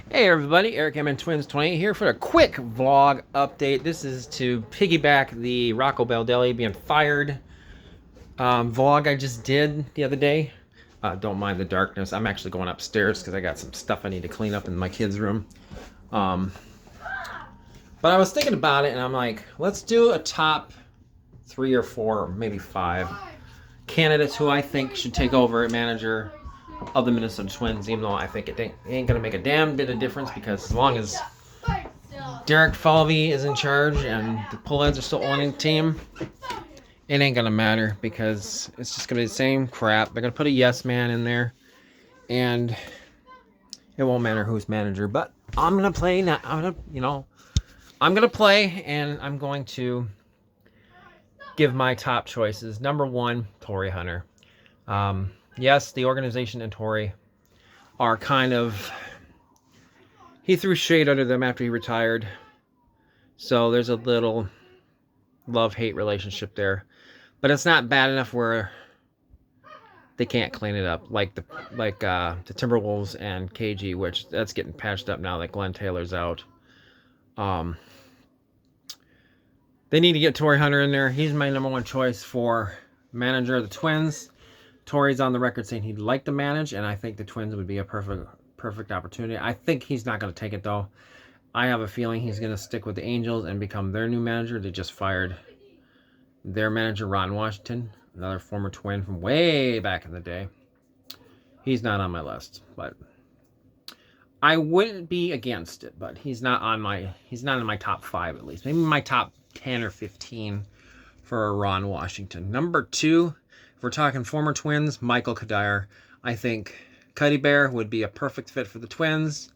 Hey everybody, Eric MN Twins 28 here for a quick vlog update. This is to piggyback the Rocco Baldelli being fired vlog I just did the other day. Don't mind the darkness. I'm actually going upstairs because I got some stuff I need to clean up in my kids' room. Um, but I was thinking about it and I'm like, let's do a top 3 or 4, or maybe 5 candidates who I think should take over at manager of the Minnesota Twins, even though I think it ain't going to make a damn bit of difference because as long as Derek Falvey is in charge and the Pulleds are still owning the team, it ain't going to matter because it's just going to be the same crap. They're going to put a yes man in there and it won't matter who's manager. But I'm going to play now. I'm going to play and I'm going to give my top choices. Number 1, Torii Hunter. Yes, the organization and Torii are kind of... He threw shade under them after he retired. So there's a little love-hate relationship there. But it's not bad enough where they can't clean it up. Like the Timberwolves and KG, which that's getting patched up now that Glenn Taylor's out. They need to get Torii Hunter in there. He's my number 1 choice for manager of the Twins. Tori's on the record saying he'd like to manage, and I think the Twins would be a perfect opportunity. I think he's not going to take it, though. I have a feeling he's going to stick with the Angels and become their new manager. They just fired their manager, Ron Washington, another former Twin from way back in the day. He's not on my list, but I wouldn't be against it, but he's not in my top 5 at least. Maybe my top 10 or 15 for Ron Washington. Number 2, if we're talking former Twins, Michael Cuddyer. I think Cuddy Bear would be a perfect fit for the Twins.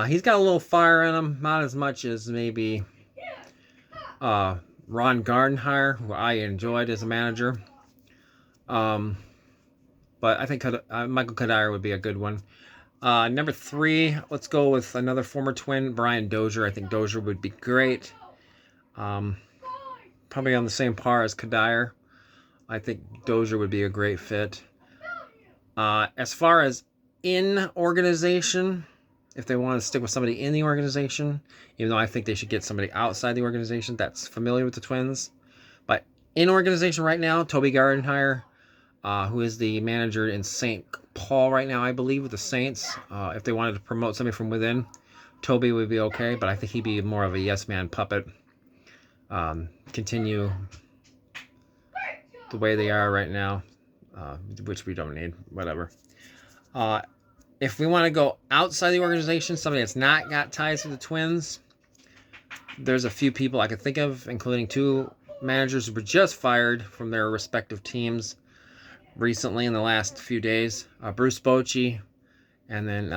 He's got a little fire in him, not as much as maybe Ron Gardenhire, who I enjoyed as a manager. But I think Michael Cuddyer would be a good one. Number 3, let's go with another former Twin, Brian Dozier. I think Dozier would be great. Probably on the same par as Cuddyer. I think Dozier would be a great fit. As far as in organization, if they want to stick with somebody in the organization, even though I think they should get somebody outside the organization that's familiar with the Twins. But in organization right now, Toby Gardenhire, who is the manager in St. Paul right now, I believe, with the Saints. If they wanted to promote somebody from within, Toby would be okay, but I think he'd be more of a yes-man puppet. Continue the way they are right now, which we don't need, whatever. If we want to go outside the organization, somebody that's not got ties to the Twins, there's a few people I could think of, including 2 managers who were just fired from their respective teams recently in the last few days. Bruce Bochy and then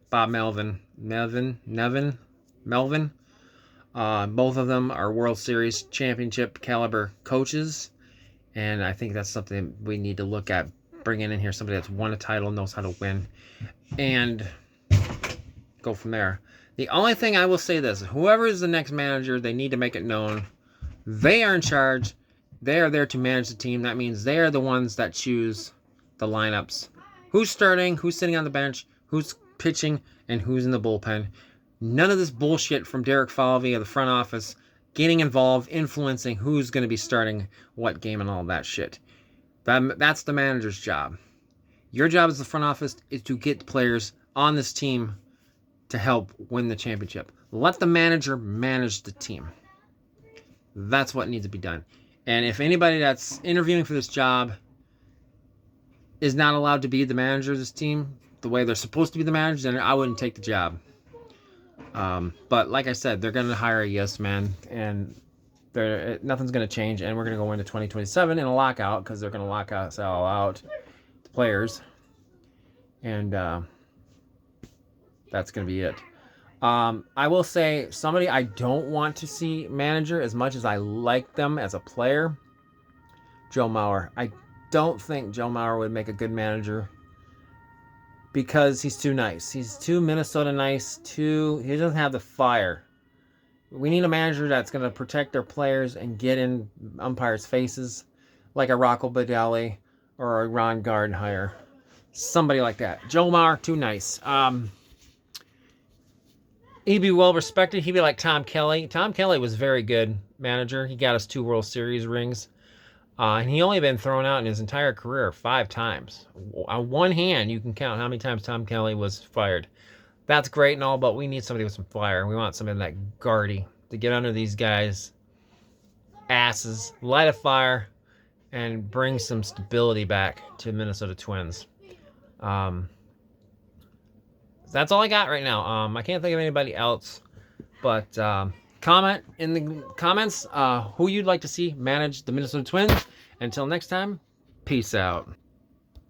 Bob Melvin. Both of them are World Series championship caliber coaches, and I think that's something we need to look at, bringing in here somebody that's won a title, knows how to win, and go from there. The only thing I will say this, whoever is the next manager, they need to make it known they are in charge. They are there to manage the team. That means they are the ones that choose the lineups. Who's starting, who's sitting on the bench, who's pitching, and who's in the bullpen. None of this bullshit from Derek Falvey of the front office getting involved, influencing who's going to be starting what game and all that shit. That's the manager's job. Your job as the front office is to get players on this team to help win the championship. Let the manager manage the team. That's what needs to be done. And if anybody that's interviewing for this job is not allowed to be the manager of this team the way they're supposed to be the manager, then I wouldn't take the job. But like I said, they're going to hire a yes man, and nothing's going to change, and we're going to go into 2027 in a lockout because they're going to lock us all out, the players, and that's going to be it. I will say somebody I don't want to see manager as much as I like them as a player, Joe Mauer. I don't think Joe Mauer would make a good manager because he's too nice. He's too Minnesota nice. He doesn't have the fire. We need a manager that's going to protect their players and get in umpires' faces, like a Rocco Baldelli or a Ron Gardenhire. Somebody like that. Joe Mauer, too nice. He'd be well respected. He'd be like Tom Kelly. Tom Kelly was a very good manager. He got us 2 World Series rings. And he only been thrown out in his entire career 5 times. On one hand, you can count how many times Tom Kelly was fired. That's great and all, but we need somebody with some fire. We want somebody like Gardy to get under these guys' asses, light a fire, and bring some stability back to Minnesota Twins. That's all I got right now. I can't think of anybody else, but comment in the comments who you'd like to see manage the Minnesota Twins. Until next time, peace out.